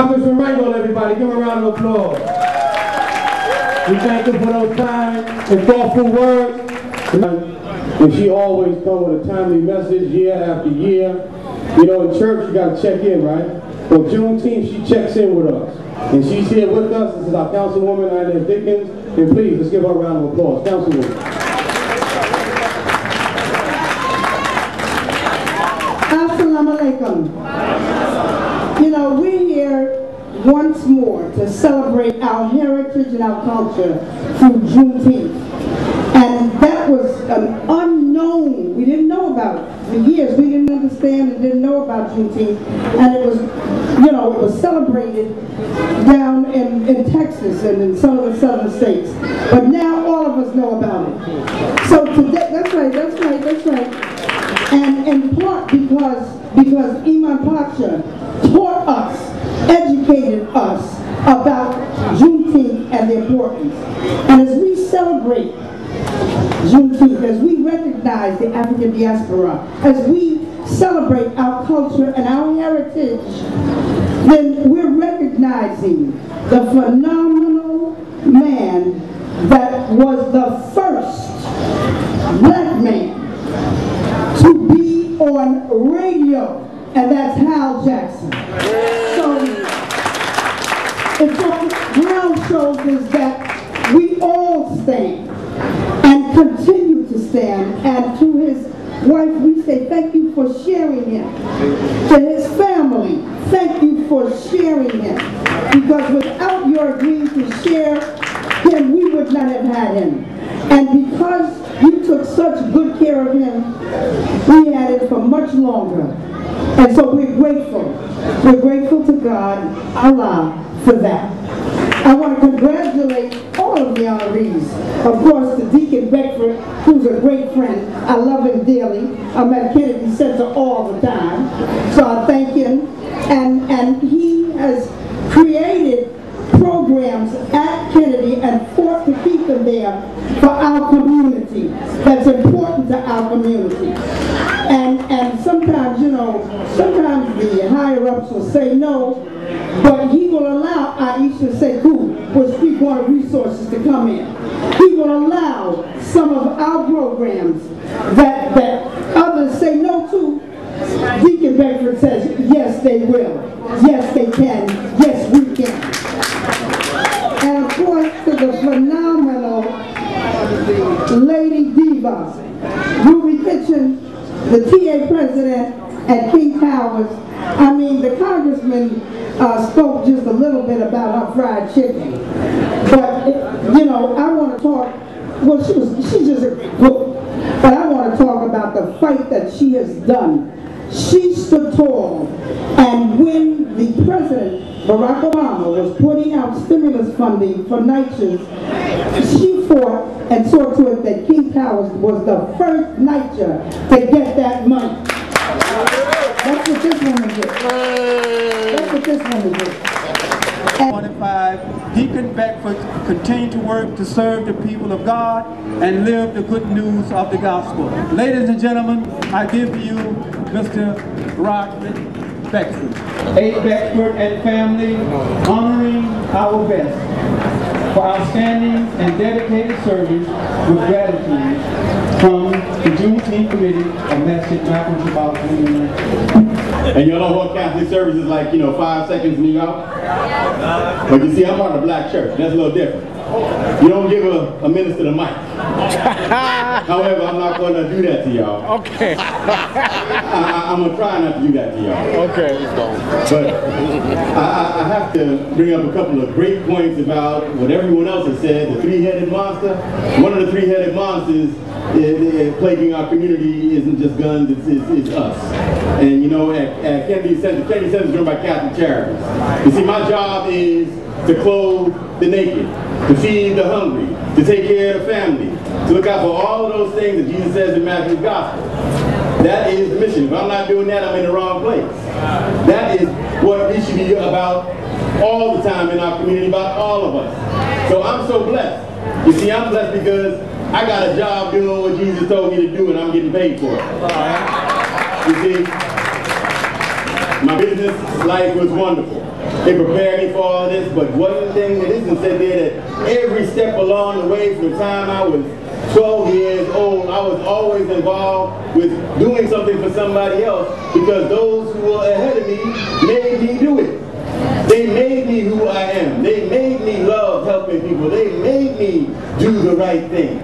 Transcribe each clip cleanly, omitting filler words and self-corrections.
Congressman Rangel, everybody, give him a round of applause. We thank her for those kind and thoughtful words. And she always comes with a timely message year after year. You know, in church, you got to check in, right? On Juneteenth, she checks in with us. And she's here with us. This is our councilwoman, Lenny Dickens. And please, let's give her a round of applause. Councilwoman. Assalamu alaikum. You know, we're here once more to celebrate our heritage and our culture through Juneteenth. And that was an unknown, we didn't know about it. For years, we didn't understand and didn't know about Juneteenth. And it was, you know, it was celebrated down in Texas and in some of the southern states. But now all of us know about it. So today, that's right. And in part because Imam Pasha taught us, educated us about Juneteenth and the importance. And as we celebrate Juneteenth, as we recognize the African diaspora, as we celebrate our culture and our heritage, then we're recognizing the phenomenal man that was the first black man to be on radio, and that's Hal Jackson. So it's on ground shoulders that we all stand and continue to stand. And to his wife, we say thank you for sharing him. To his family, thank you for sharing him. Because without your agreeing to share him, we would not have had him. And because you took such good care of him, we had him for much longer. And so we're grateful. We're grateful to God, Allah, for that. I want to congratulate all of the honorees. Of course, to Deacon Bedford, who's a great friend. I love him dearly. I'm at Kennedy Center all the time. So I thank him. And he has created programs at Kennedy and fought to keep them there for our community. That's important to our community. And sometimes, you know, sometimes the higher-ups will say no, but he will allow Aisha Sekou with Streetwater Resources to come in. He will allow some of our programs that others say no to. Deacon Bedford says, yes, they will. Yes, they can. Yes, we can. And of course, to the phenomenal Lady Diva, Ruby Kitchen, the TA president at King Towers. I mean, the congressman spoke just a little bit about her fried chicken. But, you know, I want to talk, well, she's just a great cook. But I want to talk about the fight that she has done. She stood tall, and when the president, Barack Obama, was putting out stimulus funding for night shifts, she fought and saw to it that King Towers was the first night shift to get that money. That's what this woman did. That's what this woman did. 25, Deacon Bedford continued to work to serve the people of God and live the good news of the gospel. Ladies and gentlemen, I give to you Mr. Rodney Bedford. A. Bedford and family, honoring our best for outstanding and dedicated service with gratitude from the Juneteenth Committee of Massachusetts Malcolm Shabbat. And y'all know what Catholic service is like, you know, 5 seconds and you out? But you see, I'm part of a black church. That's a little different. You don't give a minister the mic. However, I'm not going to do that to y'all. Okay. I'm going to try not to do that to y'all. Okay. But I have to bring up a couple of great points about what everyone else has said, the three-headed monster. One of the three-headed monsters plaguing our community isn't just guns, it's us. And you know, at Kennedy Center is run by Catholic Charities. You see, my job is to clothe the naked, to feed the hungry, to take care of the family, to look out for all of those things that Jesus says in Matthew's Gospel. That is the mission. If I'm not doing that, I'm in the wrong place. That is what we should be about all the time in our community, about all of us. So I'm so blessed. You see, I'm blessed because I got a job doing what Jesus told me to do, and I'm getting paid for it. You see, my business life was wonderful. It prepared me for all this, but one thing that isn't said there, that every step along the way from the time I was 12 years old, I was always involved with doing something for somebody else, because those who were ahead of me made me do it. They made me who I am. They made me love helping people. They made me do the right thing.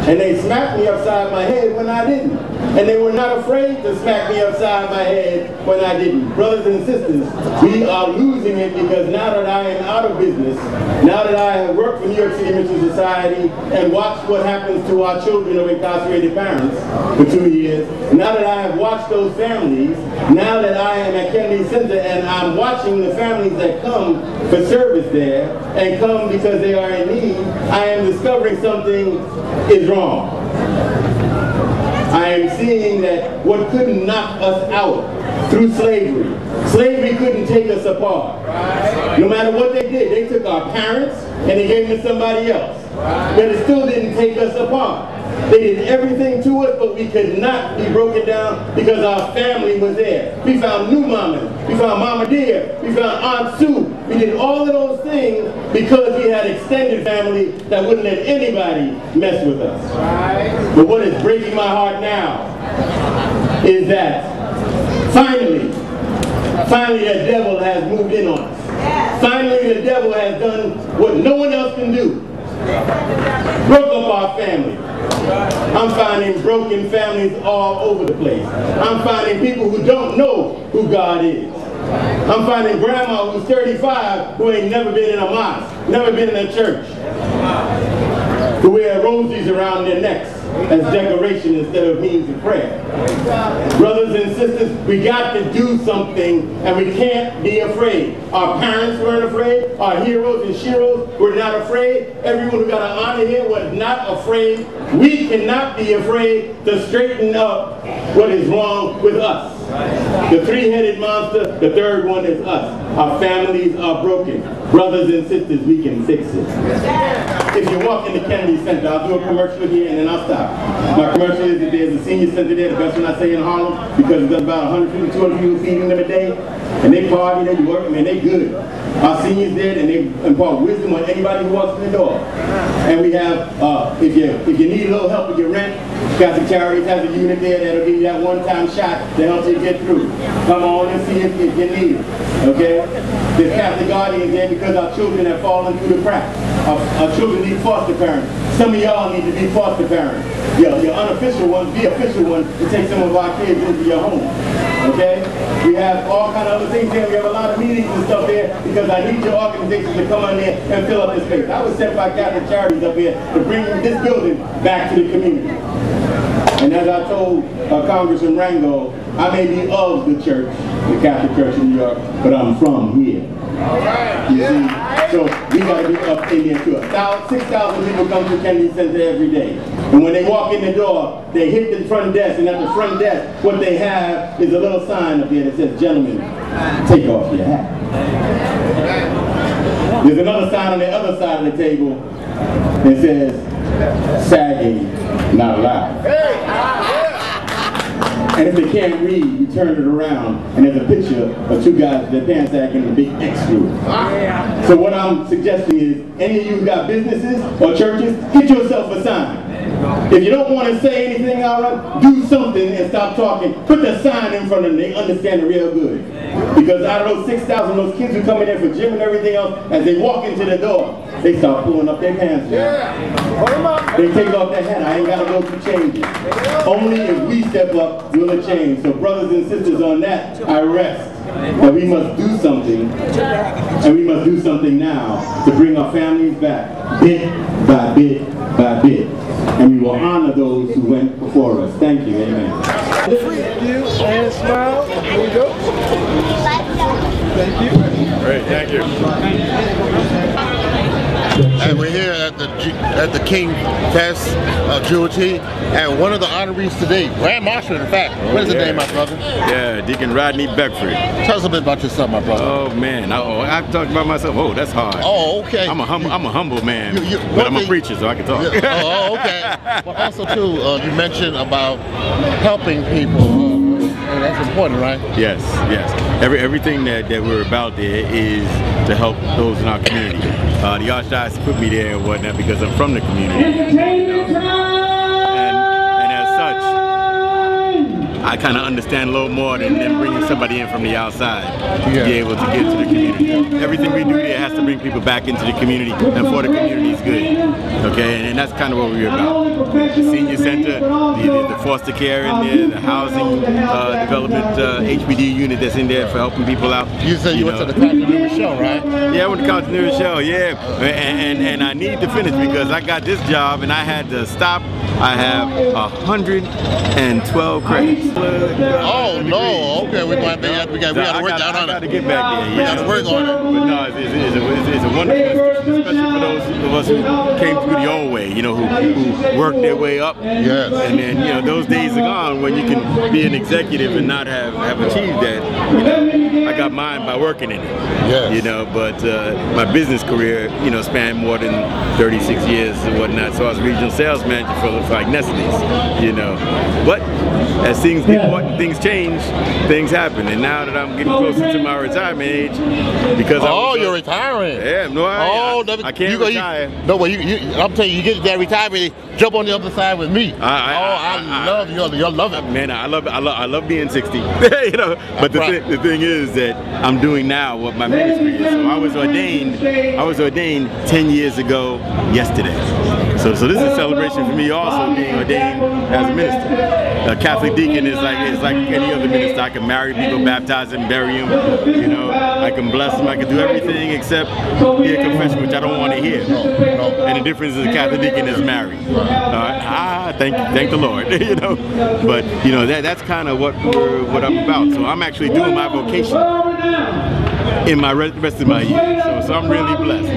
And they smacked me upside my head when I didn't. And they were not afraid to smack me upside my head when I didn't. Brothers and sisters, we are losing it, because now that I am out of business, now that I have worked for New York City Mission Society and watched what happens to our children of incarcerated parents for 2 years, now that I have watched those families, now that I am at Kennedy Center and I'm watching the families that come for service there and come because they are in need, I am discovering something is wrong. I am seeing that what couldn't knock us out through slavery, slavery couldn't take us apart. No matter what they did, they took our parents and they gave them to somebody else. But it still didn't take us apart. They did everything to us, but we could not be broken down because our family was there. We found new mamas. We found Mama Dear. We found Aunt Sue. We did all of those things because we had extended family that wouldn't let anybody mess with us. But what is breaking my heart now is that finally the devil has moved in on us. Finally the devil has done what no one else can do. Broke up our family. I'm finding broken families all over the place. I'm finding people who don't know who God is. I'm finding grandma who's 35 who ain't never been in a mosque, never been in a church, who wear rosies around their necks as decoration instead of means of prayer. Brothers and sisters, we got to do something, and we can't be afraid. Our parents weren't afraid. Our heroes and sheroes were not afraid. Everyone who got an honor here was not afraid. We cannot be afraid to straighten up what is wrong with us. The three-headed monster, the third one is us. Our families are broken. Brothers and sisters, we can fix it. If you walk into Kennedy Center, I'll do a commercial here and then I'll stop. My commercial is that there's a senior center there, the best one I say in Harlem, because there's about 100 people, 200 people feeding them a day. And they party, they work, man, they good. Our seniors there, and they impart wisdom on anybody who walks in the door. And we have, if you need a little help with your rent, Catholic Charities has a unit there that'll give you that one-time shot to help you get through. Come on and see if you need it, okay? There's Catholic Guardians there because our children have fallen through the cracks. Our children need foster parents. Some of y'all need to be foster parents. Your unofficial ones, be official ones, to take some of our kids into your home, okay? We have all kind of other things here. We have a lot of meetings and stuff here because I need your organization to come on there and fill up this space. I was sent by Catholic Charities up here to bring this building back to the community. And as I told Congressman Rango, I may be of the church, the Catholic Church in New York, but I'm from here. You see? So we got to be up in there too. 6,000 people come to Kennedy Center every day. And when they walk in the door, they hit the front desk, and at the front desk, what they have is a little sign up there that says, "Gentlemen, take off your hat." There's another sign on the other side of the table that says, "Sagging, not allowed." And if they can't read, you turn it around, and there's a picture of two guys with their pants sagging and a big X through it. So what I'm suggesting is, any of you who got businesses or churches, get yourself a sign. If you don't want to say anything out loud, do something and stop talking. Put the sign in front of them, they understand it real good. Because out of those 6,000, those kids who come in there for gym and everything else, as they walk into the door, they start pulling up their pants. They take off their hat. I ain't got to go to change it. Only if we step up will it change. So brothers and sisters, on that, I rest. But we must do something, and we must do something now to bring our families back, bit by bit by bit. And we will honor those who went before us. Thank you. Amen. Thank you, and smile. Here we go. Thank you. Great, thank you. And we're here at the King Fest Jewelry, and one of the honorees today, Grand Marshal, in fact. What is the name, my brother? Yeah, Deacon Rodney Bedford. Tell us a bit about yourself, my brother. Oh man, I've talked about myself. Oh, that's hard. Oh, okay. I'm a humble man, but I'm a preacher, so I can talk. Yeah. Oh, okay. But also too, you mentioned about helping people. that's important, right? Yes, yes. Everything that we're about there is to help those in our community. The Archdiocese put me there and whatnot because I'm from the community. And as such, I kind of understand a little more than bringing somebody in from the outside to be able to get to the community. Everything we do there has to bring people back into the community and for the community's good. Okay, and that's kind of what we're about. The senior center, the foster care in there, the housing development HPD unit that's in there for helping people out. You said you went to the Continental Michelle, right? Yeah, I went to Continental Michelle, yeah. And I need to finish because I got this job and I had to stop. I have 112 credits. Oh no! Okay, we got to work down on it. I got to get back there. We got to work on it. But no, it's a wonderful institution, especially for those of us who came through the old way. You know, who worked their way up. Yes. And then those days are gone when you can be an executive and not have achieved that. I got mine by working in it. Yes. But my business career, spanned more than 36 years and whatnot. So I was regional sales manager for like Nestle's, But as things get important, things change, things happen. And now that I'm getting closer to my retirement age, because you're retiring. Yeah, no, I can't retire. No, but I'm telling you, you get that retirement, jump on the other side with me. I love you. You'll love it, man. I love being 60. But the thing is that I'm doing now what my ministry is. So I was ordained 10 years ago yesterday. So this is a celebration for me also being ordained as a minister. A Catholic deacon is like any other minister. I can marry people, baptize them, bury them. I can bless them. I can do everything except hear confession, which I don't want to hear. And the difference is a Catholic deacon is married. Thank the Lord. But that's kind of what I'm about. So I'm actually doing my vocation in my rest of my years. So I'm really blessed.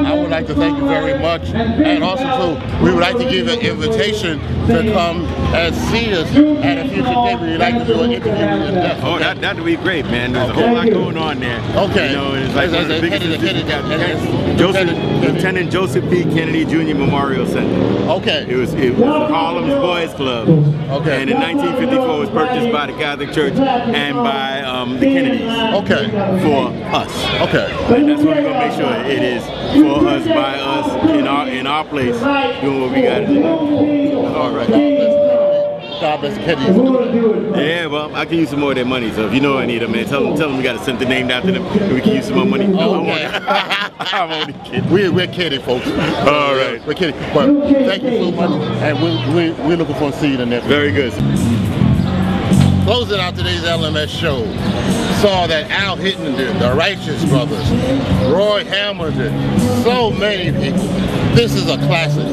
I would like to thank you very much, and also too, we would like to give an invitation to come and see us at a future date. We'd like to do an interview with you. Oh, that would be great, man. There's a whole lot going on there. Okay. It's like one of the biggest Lieutenant Joseph P. Kennedy Jr. Memorial Center. Okay. It was Harlem's Boys Club. Okay. And in 1954 it was purchased by the Catholic Church and by the Kennedys. Okay. For us. Okay. And that's what we're gonna make sure it is for us, by us, in our place, doing what we gotta do. All right. God bless the Kennedys. Yeah, well, I can use some more of their money. So if you know any of them, man, tell them we got to send the name after them, and we can use some more money. Okay. I'm only kidding. We're kidding, folks. All right. We're kidding. But thank you so much, and we're looking forward to seeing you in the next. Very good. Closing out today's LMS show, saw that Al Hinton, the Righteous Brothers, Roy Hamilton, so many people. This is a classic.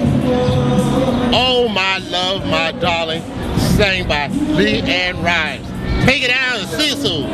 Oh My Love, My Darling, sang by Lee Ann Rimes. Take it out and see you soon.